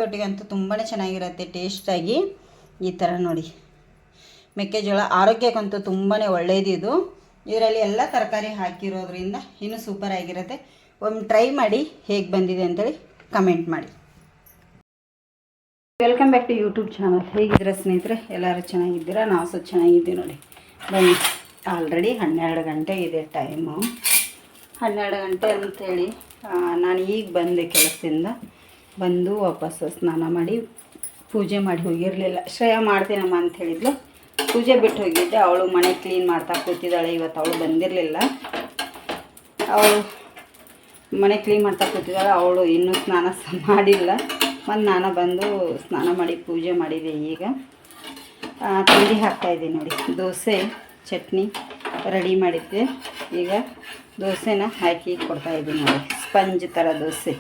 ಒಟ್ಟಿಗಂತೂ ತುಂಬಾ ಚೆನ್ನಾಗಿರುತ್ತೆ ಟೇಸ್ಟಾಗಿ. ಈ ಥರ ನೋಡಿ, ಮೆಕ್ಕೆಜೋಳ ಆರೋಗ್ಯಕ್ಕಂತೂ ತುಂಬಾ ಒಳ್ಳೆಯದು. ಇದು ಇದರಲ್ಲಿ ಎಲ್ಲ ತರಕಾರಿ ಹಾಕಿರೋದ್ರಿಂದ ಇನ್ನೂ ಸೂಪರ್ ಆಗಿರುತ್ತೆ. ಒಮ್ಮೆ ಟ್ರೈ ಮಾಡಿ, ಹೇಗೆ ಬಂದಿದೆ ಅಂತೇಳಿ ಕಮೆಂಟ್ ಮಾಡಿ. Welcome back to YouTube channel. ಹೇಗಿದ್ದೀರಾ ಸ್ನೇಹಿತರೆ? ಎಲ್ಲರೂ ಚೆನ್ನಾಗಿದ್ದೀರಾ? ನಾವು ಸಹ ಚೆನ್ನಾಗಿದ್ದೀವಿ ನೋಡಿ. ಬನ್ನಿ, ಆಲ್ರೆಡಿ 12 ಗಂಟೆ ಇದೆ ಟೈಮು. 12 ಗಂಟೆ ಅಂಥೇಳಿ ನಾನು ಈಗ ಬಂದೆ ಕೆಲಸದಿಂದ. ಬಂದು ವಾಪಸ್ಸು ಸ್ನಾನ ಮಾಡಿ ಪೂಜೆ ಮಾಡಿ ಹೋಗಿರಲಿಲ್ಲ. ಶ್ರೇಯಾ ಮಾಡ್ತೀನಮ್ಮ ಅಂತ ಹೇಳಿದ್ಲು, ಪೂಜೆ ಬಿಟ್ಟು ಹೋಗಿದ್ದೆ. ಅವಳು ಮನೆ ಕ್ಲೀನ್ ಮಾಡ್ತಾ ಕೂತಿದ್ದಾಳೆ. ಇವತ್ತು ಅವಳು ಬಂದಿರಲಿಲ್ಲ. ಅವಳು ಮನೆ ಕ್ಲೀನ್ ಮಾಡ್ತಾ ಕೂತಿದ್ದಾಳೆ. ಅವಳು ಇನ್ನೂ ಸ್ನಾನ ಮಾಡಿಲ್ಲ. ಮತ್ತು ನಾನು ಬಂದು ಸ್ನಾನ ಮಾಡಿ ಪೂಜೆ ಮಾಡಿದೆ. ಈಗ ತಿಂಡಿ ಹಾಕ್ತಾಯಿದ್ದೀನಿ ನೋಡಿ. ದೋಸೆ ಚಟ್ನಿ ರೆಡಿ ಮಾಡಿದ್ದೆ. ಈಗ ದೋಸೆನ ಹಾಕಿ ಕೊಡ್ತಾಯಿದ್ದೀನಿ ನೋಡಿ. ಸ್ಪಂಜ್ ಥರ ದೋಸೆ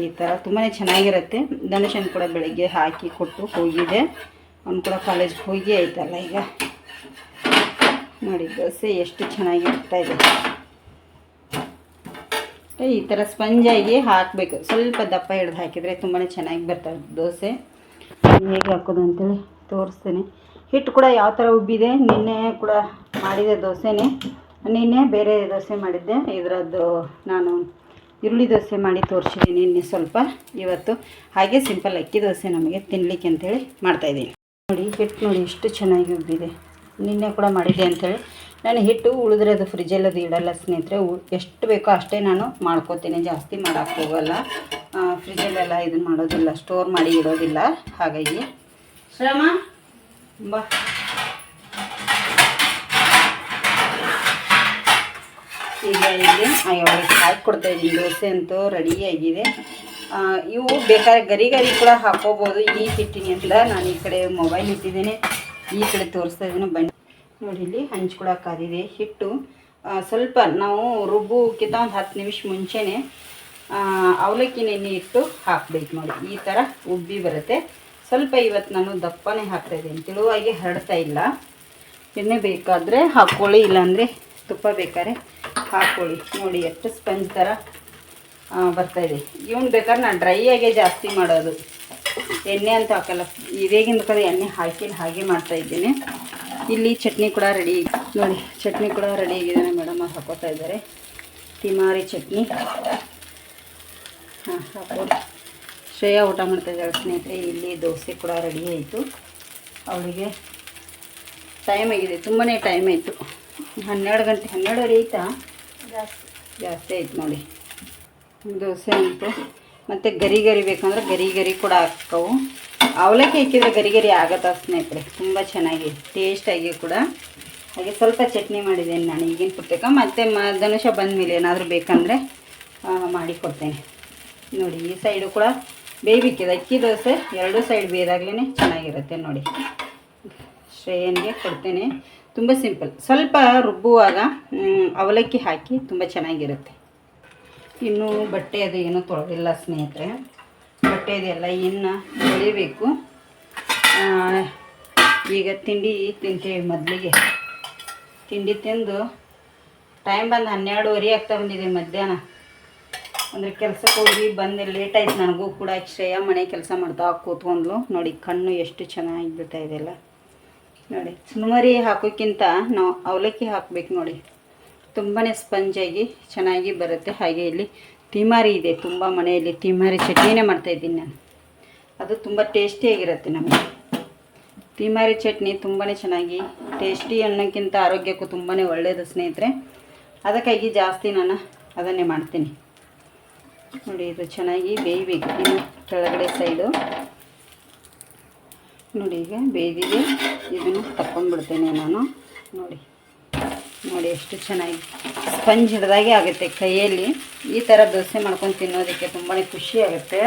ಈ ಥರ ತುಂಬಾ ಚೆನ್ನಾಗಿರುತ್ತೆ. ಧನುಷನ್ ಕೂಡ ಬೆಳಗ್ಗೆ ಹಾಕಿ ಕೊಟ್ಟು ಹೋಗಿದೆ. ಅವ್ನು ಕೂಡ ಕಾಲೇಜ್ಗೆ ಹೋಗಿ ಆಯ್ತಲ್ಲ. ಈಗ ನೋಡಿ ದೋಸೆ ಎಷ್ಟು ಚೆನ್ನಾಗಿ ಆಗ್ತಾಯಿದೆ. ಈ ಥರ ಸ್ಪಂಜಾಗಿ ಹಾಕಬೇಕು. ಸ್ವಲ್ಪ ದಪ್ಪ ಹಿಡ್ದು ಹಾಕಿದರೆ ತುಂಬಾ ಚೆನ್ನಾಗಿ ಬರ್ತದೆ ದೋಸೆ. ಹೇಗೆ ಹಾಕೋದು ಅಂತೇಳಿ ತೋರಿಸ್ತೀನಿ. ಹಿಟ್ಟು ಕೂಡ ಯಾವ ಥರ ಉಬ್ಬಿದೆ. ನಿನ್ನೆ ಕೂಡ ಮಾಡಿದೆ ದೋಸೆನೇ. ನಿನ್ನೆ ಬೇರೆ ದೋಸೆ ಮಾಡಿದ್ದೆ. ಇದರದ್ದು ನಾನು ಈರುಳ್ಳಿ ದೋಸೆ ಮಾಡಿ ತೋರಿಸಿದ್ದೀನಿ ನಿನ್ನೆ ಸ್ವಲ್ಪ. ಇವತ್ತು ಹಾಗೆ ಸಿಂಪಲ್ ಅಕ್ಕಿ ದೋಸೆ ನಮಗೆ ತಿನ್ನಲಿಕ್ಕೆ ಅಂಥೇಳಿ ಮಾಡ್ತಾಯಿದ್ದೀನಿ ನೋಡಿ. ಹಿಟ್ಟು ನೋಡಿ ಎಷ್ಟು ಚೆನ್ನಾಗಿ ಉಬ್ಬಿದೆ. ನಿನ್ನೆ ಕೂಡ ಮಾಡಿದ್ದೆ ಅಂಥೇಳಿ ನಾನು ಹಿಟ್ಟು ಉಳಿದ್ರೆ ಅದು ಫ್ರಿಜ್ಜಲ್ಲದು ಇಡಲ್ಲ ಸ್ನೇಹಿತರೆ. ಎಷ್ಟು ಬೇಕೋ ಅಷ್ಟೇ ನಾನು ಮಾಡ್ಕೋತೀನಿ. ಜಾಸ್ತಿ ಮಾಡೋಕ್ಕೆ ಹೋಗಲ್ಲ. ಫ್ರಿಜ್ಜಲ್ಲೆಲ್ಲ ಇದನ್ನು ಮಾಡೋದಿಲ್ಲ, ಸ್ಟೋರ್ ಮಾಡಿ ಇಡೋದಿಲ್ಲ. ಹಾಗಾಗಿ ಶ್ರಮ ಬಾ. ಈಗ ಇಲ್ಲಿ ಅವಳಿಗೆ ಹಾಕಿ ಕೊಡ್ತಾಯಿದ್ದೀನಿ. ದೋಸೆ ಅಂತೂ ರೆಡಿಯಾಗಿದೆ. ಇವು ಬೇಕಾದ್ರೆ ಗರಿ ಕೂಡ ಹಾಕೋಬೋದು ಈ ಹಿಟ್ಟಿನಿಂದ. ನಾನು ಈ ಕಡೆ ಮೊಬೈಲ್ ಇಟ್ಟಿದ್ದೇನೆ, ಈ ಕಡೆ ತೋರಿಸ್ತಾ ಇದ್ದೀನಿ. ಬನ್ನಿ ನೋಡಿ, ಇಲ್ಲಿ ಹಂಚ್ಕೊಳಕ್ಕಾದಿದೆ ಹಿಟ್ಟು. ಸ್ವಲ್ಪ ನಾವು ರುಬ್ಬೋಕ್ಕಿಂತ ಒಂದು 10 ನಿಮಿಷ ಮುಂಚೆನೇ ಅವಲಕ್ಕಿ ನೆನೆ ಇಟ್ಟು ಹಾಕಬೇಕು ನೋಡಿ. ಈ ಥರ ಉಬ್ಬಿ ಬರುತ್ತೆ. ಸ್ವಲ್ಪ ಇವತ್ತು ನಾನು ದಪ್ಪನೇ ಹಾಕ್ತಾಯಿದ್ದೀನಿ, ತೆಳುವಾಗಿ ಹರಡ್ತಾ ಇಲ್ಲ. ಎಣ್ಣೆ ಬೇಕಾದರೆ ಹಾಕ್ಕೊಳ್ಳಿ, ಇಲ್ಲಾಂದರೆ ತುಪ್ಪ ಬೇಕಾದ್ರೆ ಹಾಕ್ಕೊಳ್ಳಿ. ನೋಡಿ ಎಷ್ಟು ಸ್ಪಂಜ್ ಥರ ಬರ್ತಾಯಿದೆ. ಇವನು ಬೇಕಾದ್ರೆ ನಾನು ಡ್ರೈಯಾಗೆ ಜಾಸ್ತಿ ಮಾಡೋದು, ಎಣ್ಣೆ ಅಂತ ಹಾಕಲ್ಲ. ಇದೇಗಿಂದ ಕಡೆ ಎಣ್ಣೆ ಹಾಕಿ ಹಾಗೆ ಮಾಡ್ತಾಯಿದ್ದೀನಿ. ಇಲ್ಲಿ ಚಟ್ನಿ ಕೂಡ ರೆಡಿ ನೋಡಿ. ಚಟ್ನಿ ಕೂಡ ರೆಡಿ ಆಗಿದ್ದಾನೆ. ಮೇಡಮ್ ಅವ್ರು ಹಾಕೋತಾ ಇದ್ದಾರೆ ತಿಮಾರಿ ಚಟ್ನಿ. ಹಾಕೋದು. ಶ್ರೇಯಾ ಊಟ ಮಾಡ್ತಾಯಿದ್ದಾಳೆ ಸ್ನೇಹಿತರೆ. ಇಲ್ಲಿ ದೋಸೆ ಕೂಡ ರೆಡಿ ಆಯಿತು. ಅವಳಿಗೆ ಟೈಮ್ ಆಗಿದೆ, ತುಂಬಾ ಟೈಮ್ ಆಯಿತು. 12 ಗಂಟೆ 12:30 ಆಯಿತಾ? ಜಾಸ್ತಿ ಆಯ್ತು ನೋಡಿ. ದೋಸೆ ಅಂತು ಮತ್ತು ಗರಿ ಬೇಕಂದ್ರೆ ಗರಿ ಕೂಡ ಹಾಕವು. ಅವಲಕ್ಕಿ ಹಾಕಿದರೆ ಗರಿ ಆಗುತ್ತಾ ಸ್ನೇಹಿತರೆ, ತುಂಬ ಚೆನ್ನಾಗಿ ಟೇಸ್ಟಾಗಿ ಕೂಡ. ಹಾಗೆ ಸ್ವಲ್ಪ ಚಟ್ನಿ ಮಾಡಿದ್ದೇನೆ ನಾನು ಈಗಿನ ಪುಸ್ತಕ. ಮತ್ತು ಧನುಷ ಬಂದ ಮೇಲೆ ಏನಾದರೂ ಬೇಕಂದರೆ ಮಾಡಿಕೊಡ್ತೇನೆ ನೋಡಿ. ಈ ಸೈಡು ಕೂಡ ಬೇಯಬೇಕಿದೆ. ಅಕ್ಕಿ ದೋಸೆ 2 ಸೈಡ್ ಬೇಯ್ದಾಗ್ಲೇ ಚೆನ್ನಾಗಿರುತ್ತೆ ನೋಡಿ. ಶ್ರೇಯನ್ಗೆ ಕೊಡ್ತೇನೆ. ತುಂಬ ಸಿಂಪಲ್. ಸ್ವಲ್ಪ ರುಬ್ಬುವಾಗ ಅವಲಕ್ಕಿ ಹಾಕಿ ತುಂಬ ಚೆನ್ನಾಗಿರುತ್ತೆ. ಇನ್ನೂ ಬಟ್ಟೆ ಅದು ಏನೂ ತೊಳೆದಿಲ್ಲ ಸ್ನೇಹಿತರೆ. ಬಟ್ಟೆ ಅದೆಲ್ಲ ಇನ್ನು ತೊಳಿಬೇಕು. ಈಗ ತಿಂಡಿ ತಿಂತೇವೆ. ಮೊದಲಿಗೆ ತಿಂಡಿ ತಿಂದು ಟೈಮ್ ಬಂದು 12:30 ಆಗ್ತಾ ಬಂದಿದೆ ಮಧ್ಯಾಹ್ನ. ಅಂದರೆ ಕೆಲಸಕ್ಕೆ ಹೋಗಿ ಬಂದು ಲೇಟ್ ಆಯ್ತು ನನಗೂ ಕೂಡ. ಶ್ರೇಯಾ ಮನೆ ಕೆಲಸ ಮಾಡ್ತಾ ಕೂತ್ಕೊಂಡ್ಲು ನೋಡಿ. ಕಣ್ಣು ಎಷ್ಟು ಚೆನ್ನಾಗಿ ಬಿಡ್ತಾ ಇದೆಯಲ್ಲ ನೋಡಿ. ಚುರುಮುರಿ ಹಾಕೋಕ್ಕಿಂತ ನಾವು ಅವಲಕ್ಕಿ ಹಾಕಬೇಕು ನೋಡಿ. ತುಂಬಾ ಸ್ಪಂಜಾಗಿ ಚೆನ್ನಾಗಿ ಬರುತ್ತೆ. ಹಾಗೆ ಇಲ್ಲಿ ತಿಮಾರಿ ಇದೆ ತುಂಬ. ಮನೆಯಲ್ಲಿ ತಿಮಾರಿ ಚಟ್ನಿನೇ ಮಾಡ್ತಾಯಿದ್ದೀನಿ ನಾನು. ಅದು ತುಂಬ ಟೇಸ್ಟಿಯಾಗಿರುತ್ತೆ ನಮಗೆ. ತಿಮಾರಿ ಚಟ್ನಿ ತುಂಬಾ ಚೆನ್ನಾಗಿ ಟೇಸ್ಟಿ ಅನ್ನೋಕ್ಕಿಂತ ಆರೋಗ್ಯಕ್ಕೂ ತುಂಬಾ ಒಳ್ಳೆಯದು ಸ್ನೇಹಿತರೆ. ಅದಕ್ಕಾಗಿ ಜಾಸ್ತಿ ನಾನು ಅದನ್ನೇ ಮಾಡ್ತೀನಿ ನೋಡಿ. ಇದು ಚೆನ್ನಾಗಿ ಬೇಯಬೇಕು. ಇನ್ನು ಕೆಳಗಡೆ ಸೈಡು ನೋಡಿ. ಈಗ ಬೇಯ್ದಿದೆ. ಇದನ್ನು ತಕ್ಕೊಂಡ್ಬಿಡ್ತೇನೆ ನಾನು ನೋಡಿ. ನೋಡಿ ಎಷ್ಟು ಚೆನ್ನಾಗಿ ಸ್ಪಂಜ್ ಹಿಡ್ದಾಗೆ ಆಗುತ್ತೆ ಕೈಯಲ್ಲಿ. ಈ ಥರ ದೋಸೆ ಮಾಡ್ಕೊಂಡು ತಿನ್ನೋದಕ್ಕೆ ತುಂಬಾ ಖುಷಿ ಆಗುತ್ತೆ.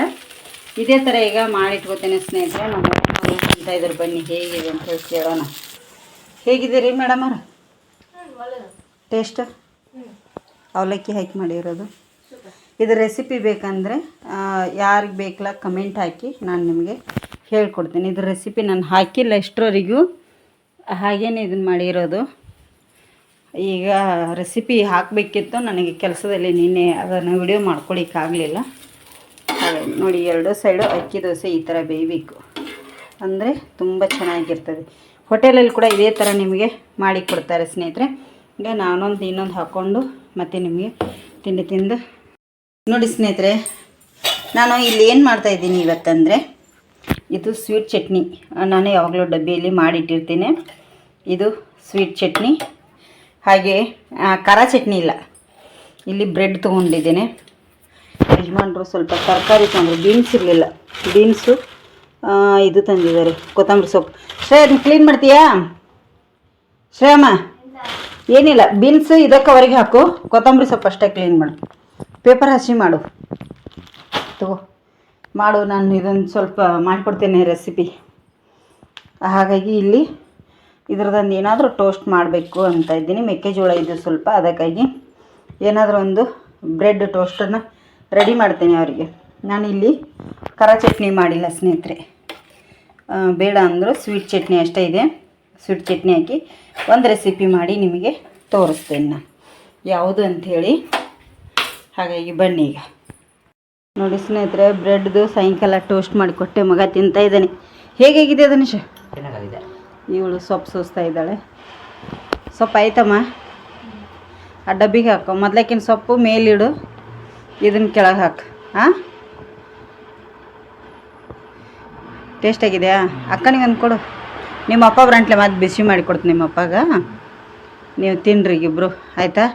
ಇದೇ ಥರ ಈಗ ಮಾಡಿಟ್ಕೋತೇನೆ ಸ್ನೇಹಿತರೆ. ನಮ್ಮ ಅಂತ ಇದ್ರು. ಬನ್ನಿ ಹೇಗಿದೆ ಅಂತ ಹೇಳಿ ಕೇಳೋಣ. ಹೇಗಿದ್ದೀರಿ ಮೇಡಮ್ ಅವ್ರ? ಟೇಸ್ಟ್ ಅವಲಕ್ಕಿ ಹಾಕಿ ಮಾಡಿರೋದು. ಇದರ ರೆಸಿಪಿ ಬೇಕಂದರೆ ಯಾರಿಗೆ ಬೇಕಲ್ಲ ಕಮೆಂಟ್ ಹಾಕಿ, ನಾನು ನಿಮಗೆ ಹೇಳ್ಕೊಡ್ತೀನಿ. ಇದ್ರ ರೆಸಿಪಿ ನಾನು ಹಾಕಿಲ್ಲ ಎಷ್ಟರವರೆಗೂ, ಹಾಗೇನೆ ಇದನ್ನು ಮಾಡಿರೋದು. ಈಗ ರೆಸಿಪಿ ಹಾಕಬೇಕಿತ್ತು ನನಗೆ ಕೆಲಸದಲ್ಲಿ. ನಿನ್ನೆ ಅದನ್ನು ವಿಡಿಯೋ ಮಾಡ್ಕೊಳ್ಳಿಕ್ಕಾಗಲಿಲ್ಲ. ನೋಡಿ 2 ಸೈಡು ಅಕ್ಕಿ ದೋಸೆ ಈ ಥರ ಬೇಯಬೇಕು ಅಂದರೆ ತುಂಬ ಚೆನ್ನಾಗಿರ್ತದೆ. ಹೋಟೆಲಲ್ಲಿ ಕೂಡ ಇದೇ ಥರ ನಿಮಗೆ ಮಾಡಿ ಕೊಡ್ತಾರೆ ಸ್ನೇಹಿತರೆ. ಈಗ ನಾನೊಂದು ಇನ್ನೊಂದು ಹಾಕ್ಕೊಂಡು ಮತ್ತು ನಿಮಗೆ ತಿಂಡಿ ತಿಂದು ನೋಡಿ ಸ್ನೇಹಿತರೆ, ನಾನು ಇಲ್ಲಿ ಏನು ಮಾಡ್ತಾಯಿದ್ದೀನಿ ಇವತ್ತಂದರೆ ಇದು ಸ್ವೀಟ್ ಚಟ್ನಿ. ನಾನು ಯಾವಾಗಲೂ ಡಬ್ಬಿಯಲ್ಲಿ ಮಾಡಿಟ್ಟಿರ್ತೀನಿ. ಇದು ಸ್ವೀಟ್ ಚಟ್ನಿ, ಹಾಗೆ ಖಾರ ಚಟ್ನಿ ಇಲ್ಲ. ಇಲ್ಲಿ ಬ್ರೆಡ್ ತೊಗೊಂಡಿದ್ದೇನೆ. ಯಜಮಾನ್ರು ಸ್ವಲ್ಪ ತರಕಾರಿ ತೊಗೊಂಡ್ರು, ಬೀನ್ಸ್ ಇರಲಿಲ್ಲ, ಬೀನ್ಸು ಇದು ತಂದಿದ್ದಾರೆ, ಕೊತ್ತಂಬರಿ ಸೊಪ್ಪು. ಶ್ರೇಯ ಅದನ್ನ ಕ್ಲೀನ್ ಮಾಡ್ತೀಯಾ ಶ್ರೇಯಮ್ಮ? ಏನಿಲ್ಲ, ಬೀನ್ಸು ಇದಕ್ಕೆ ಹೊರಗೆ ಹಾಕು, ಕೊತ್ತಂಬರಿ ಸೊಪ್ಪು ಅಷ್ಟೇ ಕ್ಲೀನ್ ಮಾಡು. ಪೇಪರ್ ಹಸಿ ಮಾಡು, ತಗೋ ಮಾಡು. ನಾನು ಇದೊಂದು ಸ್ವಲ್ಪ ಮಾಡಿಕೊಡ್ತೇನೆ ರೆಸಿಪಿ. ಹಾಗಾಗಿ ಇಲ್ಲಿ ಇದ್ರದ್ದೊಂದು ಏನಾದರೂ ಟೋಸ್ಟ್ ಮಾಡಬೇಕು ಅಂತ ಇದ್ದೀನಿ. ಮೆಕ್ಕೆಜೋಳ ಇದು ಸ್ವಲ್ಪ, ಅದಕ್ಕಾಗಿ ಏನಾದರೂ ಒಂದು ಬ್ರೆಡ್ ಟೋಸ್ಟನ್ನು ರೆಡಿ ಮಾಡ್ತೇನೆ ಅವರಿಗೆ. ನಾನಿಲ್ಲಿ ಖಾರ ಚಟ್ನಿ ಮಾಡಿಲ್ಲ ಸ್ನೇಹಿತರೆ, ಬೇಡ ಅಂದರು ಸ್ವೀಟ್ ಚಟ್ನಿ ಅಷ್ಟೇ ಇದೆ. ಸ್ವೀಟ್ ಚಟ್ನಿ ಹಾಕಿ ಒಂದು ರೆಸಿಪಿ ಮಾಡಿ ನಿಮಗೆ ತೋರಿಸ್ತೇನೆ ನಾನು ಯಾವುದು ಅಂಥೇಳಿ. ಹಾಗಾಗಿ ಬನ್ನಿ ಈಗ ನೋಡಿ ಸ್ನೇಹಿತರೆ, ಬ್ರೆಡ್ದು ಸಾಯಂಕಾಲ ಟೋಸ್ಟ್ ಮಾಡಿಕೊಟ್ಟೆ, ಮಗ ತಿಂತಾ ಇದ್ದಾನೆ. ಹೇಗಾಗಿದೆ ಧನುಷ್? ಚೆನ್ನಾಗಿದೆ. ಇವಳು ಸೊಪ್ಪು ಸೋಸ್ತಾ ಇದ್ದಾಳೆ. ಸೊಪ್ಪು ಆಯ್ತಮ್ಮ? ಆ ಡಬ್ಬಿಗೆ ಹಾಕು. ಮೊದ್ಲಕ್ಕಿನ ಸೊಪ್ಪು ಮೇಲಿಡು, ಇದನ್ನು ಕೆಳಗೆ ಹಾಕು. ಹಾಂ, ಟೇಸ್ಟ್ ಆಗಿದೆಯಾ? ಅಕ್ಕನಿಗೆ ಒಂದು ಕೊಡು. ನಿಮ್ಮ ಅಪ್ಪ ಬ್ರಂಟ್ಲೆ ಮತ್ತೆ ಬಿಸಿ ಮಾಡಿಕೊಡ್ತೀನಿ ನಿಮ್ಮ ಅಪ್ಪಗ, ನೀವು ತಿನ್ನಿರಿ ಇಬ್ಬರು, ಆಯಿತಾ?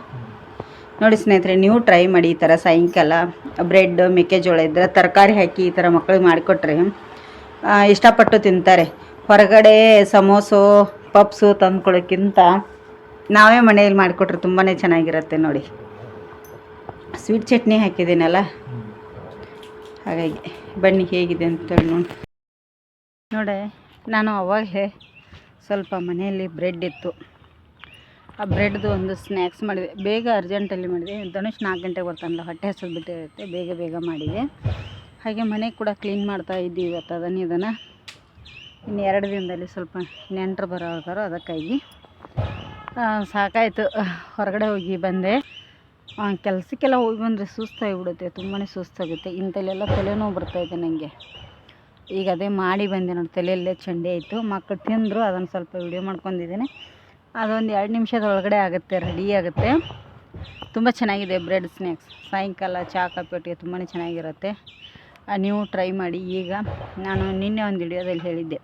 ನೋಡಿ ಸ್ನೇಹಿತರೆ, ನೀವು ಟ್ರೈ ಮಾಡಿ ಈ ಥರ ಸಾಯಂಕಾಲ ಬ್ರೆಡ್ ಮೆಕ್ಕೆಜೋಳ ಇದ್ದರೆ ತರಕಾರಿ ಹಾಕಿ ಈ ಥರ ಮಕ್ಕಳಿಗೆ ಮಾಡಿಕೊಟ್ರೆ ಇಷ್ಟಪಟ್ಟು ತಿಂತಾರೆ. ಹೊರಗಡೆ ಸಮೋಸು ಪಪ್ಸು ತಂದ್ಕೊಳ್ಳೋಕ್ಕಿಂತ ನಾವೇ ಮನೆಯಲ್ಲಿ ಮಾಡಿಕೊಟ್ರೆ ತುಂಬಾ ಚೆನ್ನಾಗಿರುತ್ತೆ. ನೋಡಿ ಸ್ವೀಟ್ ಚಟ್ನಿ ಹಾಕಿದ್ದೀನಲ್ಲ, ಹಾಗಾಗಿ ಬನ್ನಿ ಹೇಗಿದೆ ಅಂತೇಳಿ ನೋಡಿ. ನಾನು ಅವಾಗಲೇ ಸ್ವಲ್ಪ ಮನೆಯಲ್ಲಿ ಬ್ರೆಡ್ ಇತ್ತು, ಆ ಬ್ರೆಡ್ದು ಒಂದು ಸ್ನ್ಯಾಕ್ಸ್ ಮಾಡಿದೆ. ಬೇಗ ಅರ್ಜೆಂಟಲ್ಲಿ ಮಾಡಿದೆ. ಧನುಷ್ 4 ಗಂಟೆಗೆ ಬರ್ತಾನಲ್ಲ, ಹೊಟ್ಟೆ ಹಸಿದು ಬಿಟ್ಟಿರುತ್ತೆ, ಬೇಗ ಮಾಡಿದೆ. ಹಾಗೆ ಮನೆ ಕೂಡ ಕ್ಲೀನ್ ಮಾಡ್ತಾ ಇದ್ದೀವಿ ಇವತ್ತು. ಇದನ್ನು ಇನ್ನು 2 ದಿನದಲ್ಲಿ ಸ್ವಲ್ಪ ನೆಂಟರು ಬರೋರು, ಅದಕ್ಕಾಗಿ ಸಾಕಾಯಿತು. ಹೊರಗಡೆ ಹೋಗಿ ಬಂದೆ. ಕೆಲಸಕ್ಕೆಲ್ಲ ಹೋಗಿ ಬಂದರೆ ಸುಸ್ತಾಗಿಬಿಡುತ್ತೆ, ತುಂಬಾ ಸುಸ್ತಾಗುತ್ತೆ. ಇಂಥಲ್ಲೆಲ್ಲ ತಲೆನೋವು ಬರ್ತಾಯಿದೆ ನನಗೆ. ಈಗ ಅದೇ ಮಾಡಿ ಬಂದೆ ನೋಡಿ, ತಲೆಯಲ್ಲೇ ಚಂಡಿ ಆಯಿತು. ಮಕ್ಕಳು ತಿಂದರು, ಅದನ್ನು ಸ್ವಲ್ಪ ವಿಡಿಯೋ ಮಾಡ್ಕೊಂಡಿದ್ದೀನಿ. ಅದೊಂದು 2 ನಿಮಿಷದೊಳಗಡೆ ಆಗುತ್ತೆ, ರೆಡಿ ಆಗುತ್ತೆ. ತುಂಬ ಚೆನ್ನಾಗಿದೆ ಬ್ರೆಡ್ ಸ್ನ್ಯಾಕ್ಸ್. ಸಾಯಂಕಾಲ ಚಹಾ ಕಾಫಿ ಒಟ್ಟಿಗೆ ತುಂಬಾ ಚೆನ್ನಾಗಿರುತ್ತೆ. ನೀವು ಟ್ರೈ ಮಾಡಿ. ಈಗ ನಾನು ನಿನ್ನೆ ಒಂದು ವಿಡಿಯೋದಲ್ಲಿ ಹೇಳಿದ್ದೆ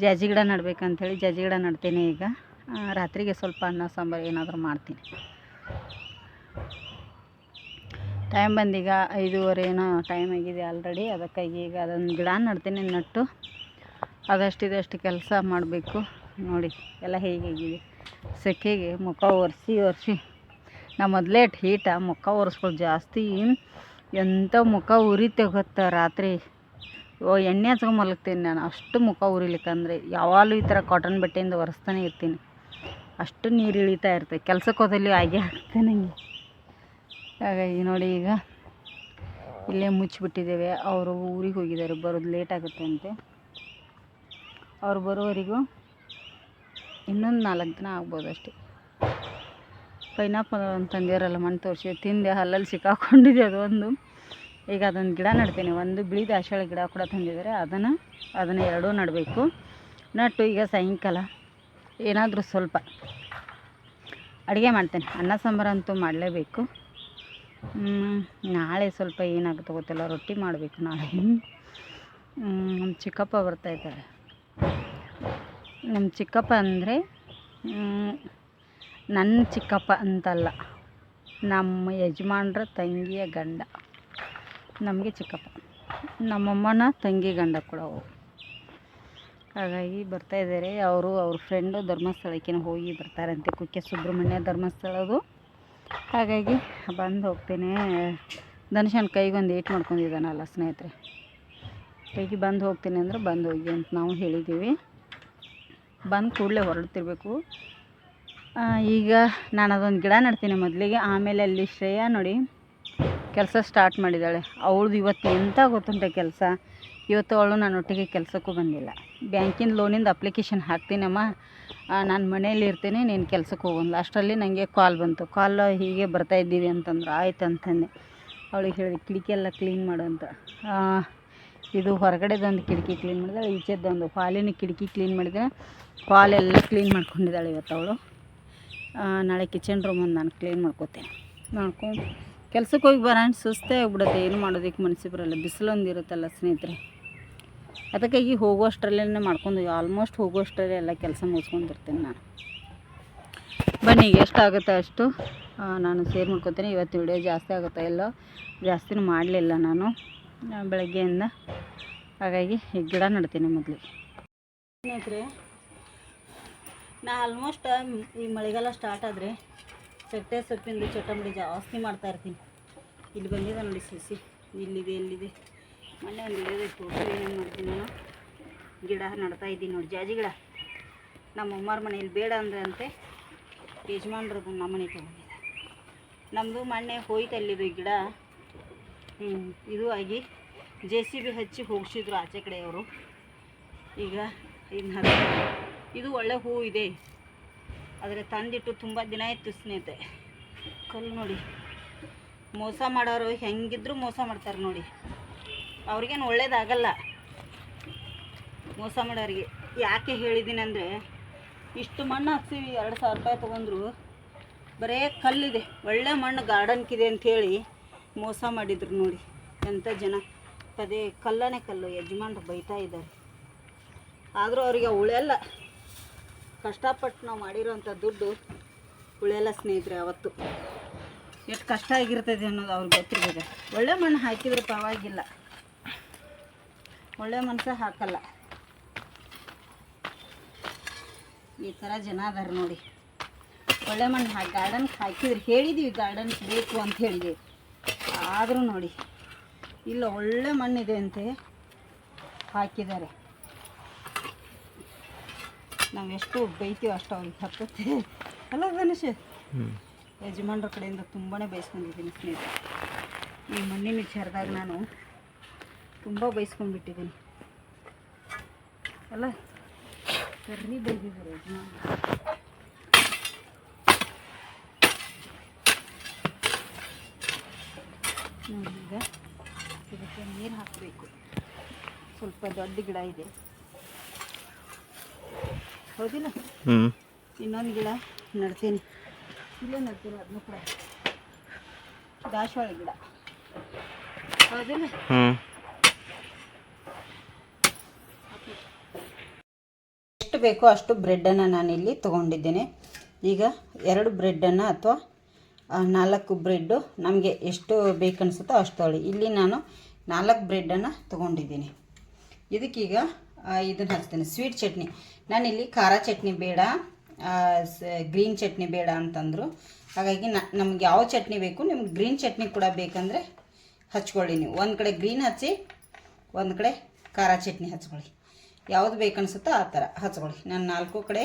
ಜಾಜಿ ಗಿಡ ನಡಬೇಕಂಥೇಳಿ, ಜಾಜಿ ಗಿಡ ನಡ್ತೇನೆ. ಈಗ ರಾತ್ರಿಗೆ ಸ್ವಲ್ಪ ಅನ್ನ ಸಾಂಬಾರು ಏನಾದರೂ ಮಾಡ್ತೀನಿ. ಟೈಮ್ ಬಂದೀಗ 5:15 ಏನೋ ಟೈಮ್ ಆಗಿದೆ ಆಲ್ರೆಡಿ. ಅದಕ್ಕಾಗಿ ಈಗ ಅದೊಂದು ಗಿಡ ನಡ್ತೀನಿ. ನಟ್ಟು ಅದಷ್ಟಿದಷ್ಟು ಕೆಲಸ ಮಾಡಬೇಕು. ನೋಡಿ ಎಲ್ಲ ಹೇಗಾಗಿದೆ, ಸೆಕೆಗೆ ಮುಖ ಒರೆಸಿ ನಾ ಮೊದಲೇ ಹೀಟ ಮುಖ ಒರೆಸ್ಕೊಳ್ಳಿ ಜಾಸ್ತಿ. ಎಂಥ ಮುಖ ಉರಿತೆ ಗೊತ್ತಾ, ರಾತ್ರಿ ಎಣ್ಣೆ ಹಚ್ಕೊಂಡು ಮಲಗ್ತೀನಿ ನಾನು, ಅಷ್ಟು ಮುಖ ಉರಿಲಿಕ್ಕಂದರೆ. ಯಾವಾಗಲೂ ಈ ಥರ ಕಾಟನ್ ಬಟ್ಟೆಯಿಂದ ಒರೆಸ್ತಾನೆ ಇರ್ತೀನಿ, ಅಷ್ಟು ನೀರು ಇಳಿತಾ ಇರ್ತದೆ. ಕೆಲಸಕ್ಕೆ ಹೋದಲ್ಲಿ ಹಾಗೆ ಆಗ್ತದೆ ನನಗೆ. ಹಾಗಾಗಿ ನೋಡಿ ಈಗ ಇಲ್ಲೇ ಮುಚ್ಚಿಬಿಟ್ಟಿದ್ದೇವೆ. ಅವರು ಊರಿಗೆ ಹೋಗಿದ್ದಾರೆ, ಬರೋದು ಲೇಟ್ ಆಗುತ್ತೆ ಅಂತೆ. ಅವ್ರು ಬರೋವರೆಗೂ ಇನ್ನೊಂದು 4 ದಿನ ಆಗ್ಬೋದು ಅಷ್ಟೇ. ಪೈನಾಪಲ್ ಅಂತಂದಿರಲ್ಲ, ಮಣ್ಣು ತೋರಿಸಿ ತಿಂದೆ, ಹಲ್ಲಲ್ಲಿ ಸಿಕ್ಕಾಕೊಂಡಿದೆ ಅದು ಒಂದು. ಈಗ ಅದೊಂದು ಗಿಡ ನಡ್ತೀನಿ. ಒಂದು ಬಿಳಿ ದಾಸವಾಳ ಗಿಡ ಕೂಡ ತಂದಿದ್ದಾರೆ, ಅದನ್ನು 2 ನಡಬೇಕು. ನಟ್ಟು ಈಗ ಸಾಯಂಕಾಲ ಏನಾದರೂ ಸ್ವಲ್ಪ ಅಡುಗೆ ಮಾಡ್ತೇನೆ. ಅನ್ನ ಸಾಂಬಾರು ಅಂತೂ ಮಾಡಲೇಬೇಕು. ನಾಳೆ ಸ್ವಲ್ಪ ಏನಾಗುತ್ತೆ ಗೊತ್ತಿಲ್ಲ, ರೊಟ್ಟಿ ಮಾಡಬೇಕು ನಾಳೆ. ನಮ್ಮ ಚಿಕ್ಕಪ್ಪ ಬರ್ತಾಯಿದ್ದಾರೆ. ನಮ್ಮ ಚಿಕ್ಕಪ್ಪ ಅಂದರೆ ನನ್ನ ಚಿಕ್ಕಪ್ಪ ಅಂತಲ್ಲ, ನಮ್ಮ ಯಜಮಾನ್ರ ತಂಗಿಯ ಗಂಡ ನಮಗೆ ಚಿಕ್ಕಪ್ಪ, ನಮ್ಮಮ್ಮನ ತಂಗಿ ಗಂಡ ಕೂಡ ಅವರು. ಹಾಗಾಗಿ ಬರ್ತಾಯಿದ್ದಾರೆ. ಅವರು ಅವ್ರ ಫ್ರೆಂಡು ಧರ್ಮಸ್ಥಳಕ್ಕೆ ಹೋಗಿ ಬರ್ತಾರಂತೆ, ಕುಕ್ಕೆ ಸುಬ್ರಹ್ಮಣ್ಯ ಧರ್ಮಸ್ಥಳದು. ಹಾಗಾಗಿ ಬಂದು ಹೋಗ್ತೇನೆ. ಧನುಷನ ಕೈಗೊಂದು ಏಟು ಮಾಡ್ಕೊಂಡಿದ್ದಾನಲ್ಲ ಸ್ನೇಹಿತರೆ, ಕೈಗೆ ಬಂದು ಹೋಗ್ತೀನಿ ಅಂದರೆ ಬಂದು ಹೋಗಿ ಅಂತ ನಾವು ಹೇಳಿದ್ದೀವಿ. ಬಂದು ಕೂಡಲೇ ಹೊರಡ್ತಿರ್ಬೇಕು. ಈಗ ನಾನು ಅದೊಂದು ಗಿಡ ನಡ್ತೀನಿ ಮೊದಲಿಗೆ. ಆಮೇಲೆ ಅಲ್ಲಿ ಶ್ರೇಯ ನೋಡಿ ಕೆಲಸ ಸ್ಟಾರ್ಟ್ ಮಾಡಿದ್ದಾಳೆ. ಅವಳದು ಇವತ್ತು ಎಂತ ಗೊತ್ತುಂಟ ಕೆಲಸ. ಇವತ್ತು ಅವಳು ನನ್ನೊಟ್ಟಿಗೆ ಕೆಲಸಕ್ಕೂ ಬಂದಿಲ್ಲ. ಬ್ಯಾಂಕಿನ ಲೋನಿಂದ ಅಪ್ಲಿಕೇಶನ್ ಹಾಕ್ತೀನಮ್ಮ, ನಾನು ಮನೇಲಿ ಇರ್ತೀನಿ, ನೀನು ಕೆಲಸಕ್ಕೆ ಹೋಗೋಲ್ಲ. ಅಷ್ಟರಲ್ಲಿ ನನಗೆ ಕಾಲ್ ಬಂತು. ಕಾಲ್ ಹೀಗೆ ಬರ್ತಾಯಿದ್ದೀವಿ ಅಂತಂದ್ರೆ ಆಯ್ತು ಅಂತಂದೆ. ಅವಳಿಗೆ ಹೇಳಿದೆ ಕಿಟಕಿ ಎಲ್ಲ ಕ್ಲೀನ್ ಮಾಡು ಅಂತ. ಇದು ಹೊರಗಡೆದೊಂದು ಕಿಟಕಿ ಕ್ಲೀನ್ ಮಾಡಿದಾಳೆ, ಈಚೆದೊಂದು ಹಾಲಿನ ಕಿಟಕಿ ಕ್ಲೀನ್ ಮಾಡಿದರೆ ಹಾಲೆಲ್ಲ ಕ್ಲೀನ್ ಮಾಡ್ಕೊಂಡಿದ್ದಾಳೆ ಇವತ್ತು ಅವಳು. ನಾಳೆ ಕಿಚನ್ ರೂಮ್ ಒಂದು ನಾನು ಕ್ಲೀನ್ ಮಾಡ್ಕೋತೇನೆ. ಮಾಡ್ಕೊಂಡು ಕೆಲ್ಸಕ್ಕೆ ಹೋಗಿ ಬರೋಣ ಸುಸ್ತೇ ಆಗ್ಬಿಡುತ್ತೆ, ಏನು ಮಾಡೋದಕ್ಕೆ ಮನಸ್ಸಿಗೆ ಬರೋಲ್ಲ, ಬಿಸಿಲೊಂದು ಇರುತ್ತಲ್ಲ ಸ್ನೇಹಿತರೆ. ಅದಕ್ಕಾಗಿ ಹೋಗುವಷ್ಟರಲ್ಲೇ ಮಾಡ್ಕೊಂಡು ಆಲ್ಮೋಸ್ಟ್ ಹೋಗುವಷ್ಟರಲ್ಲೇ ಎಲ್ಲ ಕೆಲಸ ಮುಗಿಸ್ಕೊಂಡಿರ್ತೀನಿ ನಾನು. ಬನ್ನಿ ಈಗ ಎಷ್ಟಾಗುತ್ತೋ ಅಷ್ಟು ನಾನು ಶೇರ್ ಮಾಡ್ಕೊತೀನಿ. ಇವತ್ತು ವಿಡಿಯೋ ಜಾಸ್ತಿ ಆಗುತ್ತಾ ಎಲ್ಲೋ ಜಾಸ್ತಿನೂ ಮಾಡಲಿಲ್ಲ ನಾನು ಬೆಳಗ್ಗೆಯಿಂದ, ಹಾಗಾಗಿ ಈ ಗಿಡ ನಡ್ತೀನಿ ಮೊದಲಿಗೆ. ಸ್ನೇಹಿತರೆ, ನಾ ಆಲ್ಮೋಸ್ಟ್ ಈ ಮಳೆಗಾಲ ಸ್ಟಾರ್ಟ್ ಆದರೆ ಚಟ್ಟೆ ಸೊಪ್ಪಿಂದು ಚಟಮಡಿ ಜಾಸ್ತಿ ಮಾಡ್ತಾಯಿರ್ತೀನಿ. ಇಲ್ಲಿ ಬಂದಿದೆ ನೋಡಿ ಸಸಿ, ಎಲ್ಲಿದೆ ಮೊನ್ನೆ ಒಂದು ಇಳಿದೆ ತೋಟದಲ್ಲಿ ಏನೇನು ಮಾಡ್ತೀನಿ ನಾನು ಗಿಡ ನಡ್ತಾಯಿದ್ದೀನಿ ನೋಡಿ. ಜಾಜಿ ಗಿಡ ನಮ್ಮ ಅಮ್ಮಾರ ಮನೇಲಿ ಬೇಡ ಅಂದರೆ ಅಂತೆ ಯಜಮಾನ್ರದ್ದು ನಮ್ಮ ಮನೆ ತೊಗೊಂಡಿದೆ. ನಮ್ಮದು ಮೊನ್ನೆ ಹೋಯ್ತು ಅಲ್ಲಿದು ಗಿಡ, ಇದು ಆಗಿ JCB ಹಚ್ಚಿ ಹೋಗಿಸಿದ್ರು ಆಚೆ ಕಡೆಯವರು. ಈಗ ಇದು ಒಳ್ಳೆ ಹೂವು ಇದೆ, ಆದರೆ ತಂದಿಟ್ಟು ತುಂಬ ದಿನ ಆಯಿತು ಸ್ನೇಹಿತರೆ. ಕಲ್ಲು ನೋಡಿ, ಮೋಸ ಮಾಡೋರು ಹೆಂಗಿದ್ರು ಮೋಸ ಮಾಡ್ತಾರೆ ನೋಡಿ, ಅವ್ರಿಗೇನು ಒಳ್ಳೇದಾಗಲ್ಲ ಮೋಸ ಮಾಡೋರಿಗೆ. ಯಾಕೆ ಹೇಳಿದ್ದೀನಿ ಅಂದರೆ, ಇಷ್ಟು ಮಣ್ಣು ಹಾಕ್ಸಿವಿ 2,000 ರೂಪಾಯಿ ತೊಗೊಂಡ್ರು, ಬರೇ ಕಲ್ಲಿದೆ, ಒಳ್ಳೆ ಮಣ್ಣು ಗಾರ್ಡನ್ಕಿದೆ ಅಂಥೇಳಿ ಮೋಸ ಮಾಡಿದ್ರು ನೋಡಿ. ಎಂಥ ಜನ ಪದೇ ಕಲ್ಲನೇ ಕಲ್ಲು ಯಜಮಾನ್ರು ಬೈತಾ ಇದ್ದಾರೆ. ಆದರೂ ಅವರಿಗೆ ಉಳಿಯಲ್ಲ, ಕಷ್ಟಪಟ್ಟು ನಾವು ಮಾಡಿರೋಂಥ ದುಡ್ಡು ಉಳಿಯಲ್ಲ ಸ್ನೇಹಿತರೆ. ಅವತ್ತು ಎಷ್ಟು ಕಷ್ಟ ಆಗಿರ್ತದೆ ಅನ್ನೋದು ಅವ್ರಿಗೆ ಗೊತ್ತಿರ್ತದೆ. ಒಳ್ಳೆ ಮಣ್ಣು ಹಾಕಿದ್ರೆ ಪರವಾಗಿಲ್ಲ, ಒಳ್ಳೆ ಮನಸ್ಸು ಹಾಕಲ್ಲ. ಈ ಥರ ಜನ ಅದಾರ ನೋಡಿ. ಒಳ್ಳೆ ಮಣ್ಣು ಗಾರ್ಡನ್ಗೆ ಹಾಕಿದ್ರೆ ಹೇಳಿದ್ದೀವಿ ಗಾರ್ಡನ್ ಬೇಕು ಅಂತ ಹೇಳಿದ್ದೀವಿ, ಆದರೂ ನೋಡಿ ಇಲ್ಲ ಒಳ್ಳೆ ಮಣ್ಣಿದೆ ಅಂತೆ ಹಾಕಿದ್ದಾರೆ. ನಾವು ಎಷ್ಟು ಬೈತೀವಿ ಅಷ್ಟು ಅವ್ರಿಗೆ ಹತ್ತುತ್ತೆ ಅಲ್ಲ ಗಣೇಶ್? ಯಜಮಾನ್ರ ಕಡೆಯಿಂದ ತುಂಬಾ ಬೈಸ್ಕೊಂಡಿದ್ದೀನಿ ಸ್ನೇಹಿತರೆ. ಈ ಮಣ್ಣಿನ ವಿಚಾರದಾಗ ನಾನು ತುಂಬ ಬೈಸ್ಕೊಂಡ್ಬಿಟ್ಟಿದ್ದೀನಿ ಅಲ್ಲ, ಸರಿ ಬೈದಿದ್ದಾರೆ ಯಜಮಾನ್. ನೋಡಿ ಈಗ ಇದಕ್ಕೆ ನೀರು ಹಾಕಬೇಕು. ಸ್ವಲ್ಪ ದೊಡ್ಡ ಗಿಡ ಇದೆ ಹೌದಿಲ್ಲ, ಇನ್ನೊಂದು ಗಿಡ ನಡ್ತೀನಿ, ಇಲ್ಲೇ ನಡ್ತೀನಿ, ಅದನ್ನು ಕೂಡ ದಾಸವಾಳ ಗಿಡ ಹೌದಿಲ್ಲ. ಎಷ್ಟು ಬೇಕೋ ಅಷ್ಟು ಬ್ರೆಡ್ಡನ್ನು ನಾನಿಲ್ಲಿ ತೊಗೊಂಡಿದ್ದೇನೆ. ಈಗ 2 ಬ್ರೆಡ್ಡನ್ನು ಅಥವಾ 4 ಬ್ರೆಡ್ಡು ನಮಗೆ ಎಷ್ಟು ಬೇಕನ್ಸುತ್ತೋ ಅಷ್ಟು ತೊಗೊಳ್ಳಿ. ಇಲ್ಲಿ ನಾನು 4 ಬ್ರೆಡ್ಡನ್ನು ತೊಗೊಂಡಿದ್ದೀನಿ. ಇದಕ್ಕೀಗ ಇದನ್ನು ಹಚ್ತೇನೆ, ಸ್ವೀಟ್ ಚಟ್ನಿ. ನಾನಿಲ್ಲಿ ಖಾರ ಚಟ್ನಿ ಬೇಡ, ಗ್ರೀನ್ ಚಟ್ನಿ ಬೇಡ ಅಂತಂದರು. ಹಾಗಾಗಿ ನಮ್ಗೆ ಯಾವ ಚಟ್ನಿ ಬೇಕು, ನಿಮ್ಗೆ ಗ್ರೀನ್ ಚಟ್ನಿ ಕೂಡ ಬೇಕಂದರೆ ಹಚ್ಕೊಳ್ಳಿ. ನೀವು ಒಂದು ಕಡೆ ಗ್ರೀನ್ ಹಚ್ಚಿ, ಒಂದು ಕಡೆ ಖಾರ ಚಟ್ನಿ ಹಚ್ಕೊಳ್ಳಿ, ಯಾವುದು ಬೇಕನ್ಸುತ್ತೋ ಆ ಥರ ಹಚ್ಕೊಳ್ಳಿ. ನಾನು 4 ಕಡೆ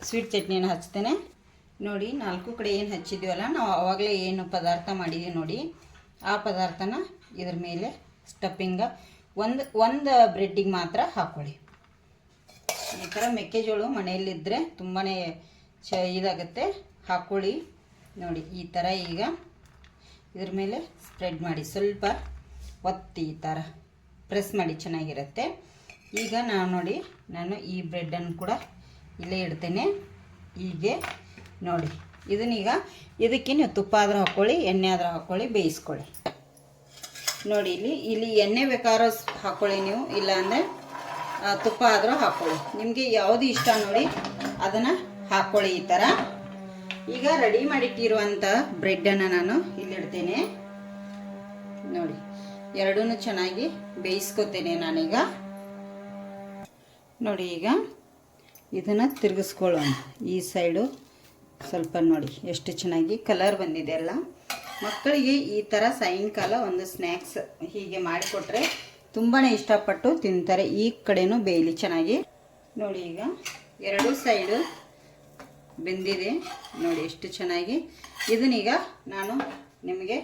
ಸ್ವೀಟ್ ಚಟ್ನಿಯನ್ನು ಹಚ್ತೇನೆ ನೋಡಿ. 4 ಕಡೆ ಏನು ಹಚ್ಚಿದ್ದೀವಲ್ಲ, ನಾವು ಆವಾಗಲೇ ಏನು ಪದಾರ್ಥ ಮಾಡಿದ್ದೀವಿ ನೋಡಿ, ಆ ಪದಾರ್ಥನ ಇದ್ರ ಮೇಲೆ ಸ್ಟಫಿಂಗ ಒಂದು ಬ್ರೆಡ್ಡಿಗೆ ಮಾತ್ರ ಹಾಕ್ಕೊಳ್ಳಿ. ಈ ಥರ ಮೆಕ್ಕೆಜೋಳ ಮನೆಯಲ್ಲಿದ್ದರೆ ತುಂಬಾ ಇದಾಗುತ್ತೆ, ಹಾಕ್ಕೊಳ್ಳಿ ನೋಡಿ. ಈ ಥರ ಈಗ ಇದ್ರ ಮೇಲೆ ಸ್ಪ್ರೆಡ್ ಮಾಡಿ, ಸ್ವಲ್ಪ ಒತ್ತಿ ಈ ಥರ ಪ್ರೆಸ್ ಮಾಡಿ, ಚೆನ್ನಾಗಿರುತ್ತೆ. ಈಗ ನಾನು ಈ ಬ್ರೆಡ್ಡನ್ನು ಕೂಡ ಇಲ್ಲೇ ಇಡ್ತೇನೆ. ಹೀಗೆ ನೋಡಿ, ಇದನ್ನೀಗ ಇದಕ್ಕೆ ನೀವು ತುಪ್ಪ ಆದರೂ ಹಾಕ್ಕೊಳ್ಳಿ, ಎಣ್ಣೆ ಆದರೂ ಹಾಕ್ಕೊಳ್ಳಿ, ಬೇಯಿಸ್ಕೊಳ್ಳಿ ನೋಡಿ. ಇಲ್ಲಿ ಎಣ್ಣೆ ಬೇಕಾದ್ರೂ ಹಾಕ್ಕೊಳ್ಳಿ ನೀವು, ಇಲ್ಲಾಂದರೆ ತುಪ್ಪ ಆದರೂ ಹಾಕ್ಕೊಳ್ಳಿ, ನಿಮಗೆ ಯಾವುದು ಇಷ್ಟ ನೋಡಿ ಅದನ್ನು ಹಾಕ್ಕೊಳ್ಳಿ ಈ ಥರ. ಈಗ ರೆಡಿ ಮಾಡಿಟ್ಟಿರುವಂಥ ಬ್ರೆಡ್ಡನ್ನು ನಾನು ಇಲ್ಲಿಡ್ತೇನೆ ನೋಡಿ. ಎರಡೂ ಚೆನ್ನಾಗಿ ಬೇಯಿಸ್ಕೊತೇನೆ ನಾನೀಗ ನೋಡಿ. ಈಗ ಇದನ್ನು ತಿರುಗಿಸ್ಕೊಳ್ಳೋಣ, ಈ ಸೈಡು ಸ್ವಲ್ಪ ನೋಡಿ ಎಷ್ಟು ಚೆನ್ನಾಗಿ ಕಲರ್ ಬಂದಿದೆ ಅಲ್ಲ. ಮಕ್ಕಳಿಗೆ ಈ ಥರ ಸಾಯಂಕಾಲ ಒಂದು ಸ್ನ್ಯಾಕ್ಸ್ ಹೀಗೆ ಮಾಡಿಕೊಟ್ರೆ ತುಂಬಾ ಇಷ್ಟಪಟ್ಟು ತಿಂತಾರೆ. ಈ ಕಡೆನೂ ಬೇಯಲಿ ಚೆನ್ನಾಗಿ ನೋಡಿ. ಈಗ 2 ಸೈಡು ಬೆಂದಿದೆ ನೋಡಿ ಎಷ್ಟು ಚೆನ್ನಾಗಿ. ಇದನ್ನೀಗ ನಾನು ನಿಮಗೆ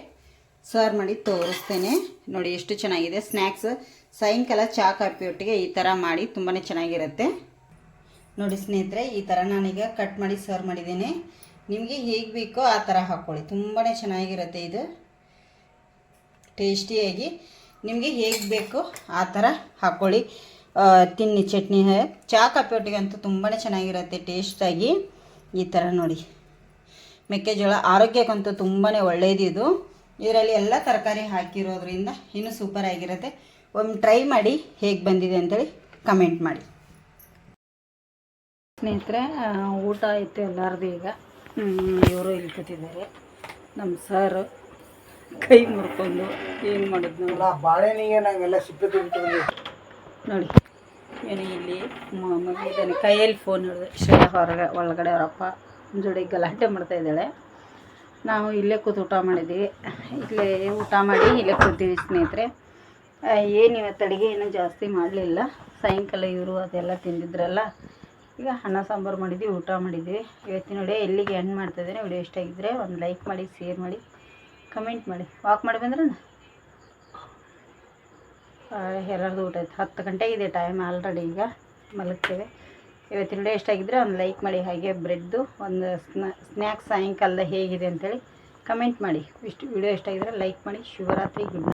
ಸರ್ವ್ ಮಾಡಿ ತೋರಿಸ್ತೇನೆ ನೋಡಿ ಎಷ್ಟು ಚೆನ್ನಾಗಿದೆ. ಸ್ನ್ಯಾಕ್ಸ್ ಸಾಯಂಕಾಲ ಚಹಾ ಕಾಫಿ ಒಟ್ಟಿಗೆ ಈ ಥರ ಮಾಡಿ ತುಂಬಾ ಚೆನ್ನಾಗಿರುತ್ತೆ ನೋಡಿ ಸ್ನೇಹಿತರೆ. ಈ ಥರ ನಾನೀಗ ಕಟ್ ಮಾಡಿ ಸರ್ವ್ ಮಾಡಿದ್ದೇನೆ. ನಿಮಗೆ ಹೇಗೆ ಬೇಕೋ ಆ ಥರ ಹಾಕ್ಕೊಳ್ಳಿ, ತುಂಬಾ ಚೆನ್ನಾಗಿರುತ್ತೆ ಇದು. ಟೇಸ್ಟಿಯಾಗಿ ನಿಮಗೆ ಹೇಗೆ ಬೇಕೋ ಆ ಥರ ಹಾಕ್ಕೊಳ್ಳಿ. ತಿನ್ನಿ ಚಟ್ನಿ ಚಹಾ ಕಾಫಿ ಒಟ್ಟಿಗೆ ಅಂತೂ ತುಂಬಾ ಚೆನ್ನಾಗಿರುತ್ತೆ ಟೇಸ್ಟಾಗಿ. ಈ ಥರ ನೋಡಿ, ಮೆಕ್ಕೆಜೋಳ ಆರೋಗ್ಯಕ್ಕಂತೂ ತುಂಬಾ ಒಳ್ಳೆಯದು. ಇದು ಇದರಲ್ಲಿ ಎಲ್ಲ ತರಕಾರಿ ಹಾಕಿರೋದ್ರಿಂದ ಇನ್ನೂ ಸೂಪರ್ ಆಗಿರುತ್ತೆ. ಒಮ್ಮೆ ಟ್ರೈ ಮಾಡಿ, ಹೇಗೆ ಬಂದಿದೆ ಅಂತೇಳಿ ಕಮೆಂಟ್ ಮಾಡಿ. ಸ್ನೇಹಿತರೆ, ಊಟ ಆಯಿತು ಎಲ್ಲರದು. ಈಗ ಇವರು ಇಲ್ಲಿ ಕೂತಿದ್ದಾರೆ. ನಮ್ಮ ಸರ್ ಕೈ ಮುರ್ಕೊಂಡು ಏನು ಮಾಡಿದ್ನು ಬಾಳೆಹಣ್ಣಿಗೆ ನಾವೆಲ್ಲ ಸಿಪ್ಪೆ ತೆಗಿತೀವಿ ನೋಡಿ. ಏನು ಇಲ್ಲಿ ಮಗಿದ್ದಾನೆ, ಕೈಯಲ್ಲಿ ಫೋನ್ ಹಿಡಿದು ಶ್ರೇಯ ಒಳಗಡೆ ಅವರಪ್ಪ ಜೋಡಿ ಗಲಾಟೆ ಮಾಡ್ತಾಯಿದ್ದಾಳೆ. ನಾವು ಇಲ್ಲೇ ಕೂತು ಊಟ ಮಾಡಿದ್ದೀವಿ. ಇಲ್ಲೇ ಊಟ ಮಾಡಿ ಇಲ್ಲೇ ಕೂತೀವಿ ಸ್ನೇಹಿತರೆ. ಏನು ಇವತ್ತು ಅಡುಗೆ ಏನೂ ಜಾಸ್ತಿ ಮಾಡಲಿಲ್ಲ. ಸಾಯಂಕಾಲ ಇವರು ಅದೆಲ್ಲ ತಿಂದಿದ್ರಲ್ಲ. ಈಗ ಅನ್ನ ಸಾಂಬಾರು ಮಾಡಿದ್ವಿ, ಊಟ ಮಾಡಿದ್ವಿ. ಇವತ್ತಿನ ವಿಡಿಯೋ ಎಲ್ಲಿಗೆ ಎಂಡ್ ಮಾಡ್ತಾಯಿದ್ದೇನೆ. ವಿಡಿಯೋ ಇಷ್ಟ ಆಗಿದ್ದರೆ ಒಂದು ಲೈಕ್ ಮಾಡಿ, ಶೇರ್ ಮಾಡಿ, ಕಮೆಂಟ್ ಮಾಡಿ. ವಾಕ್ ಮಾಡಿ ಬಂದ್ರೆ ಎಲ್ಲರದು ಊಟ ಆಯ್ತು. 10 ಗಂಟೆಗಿದೆ ಟೈಮ್ ಆಲ್ರೆಡಿ. ಈಗ ಮಲಗ್ತೇವೆ. ಇವತ್ತಿನ ವಿಡಿಯೋ ಇಷ್ಟ ಆಗಿದ್ದರೆ ಒಂದು ಲೈಕ್ ಮಾಡಿ. ಹಾಗೆ ಬ್ರೆಡ್ದು ಒಂದು ಸ್ನ್ಯಾಕ್ಸ್ ಸಾಯಂಕಾಲದ ಹೇಗಿದೆ ಅಂತೇಳಿ ಕಮೆಂಟ್ ಮಾಡಿ. ವಿಡಿಯೋ ಇಷ್ಟ ಆಗಿದ್ದರೆ ಲೈಕ್ ಮಾಡಿ. ಶುಭರಾತ್ರಿ, ಗುಡ್ ನೈಟ್.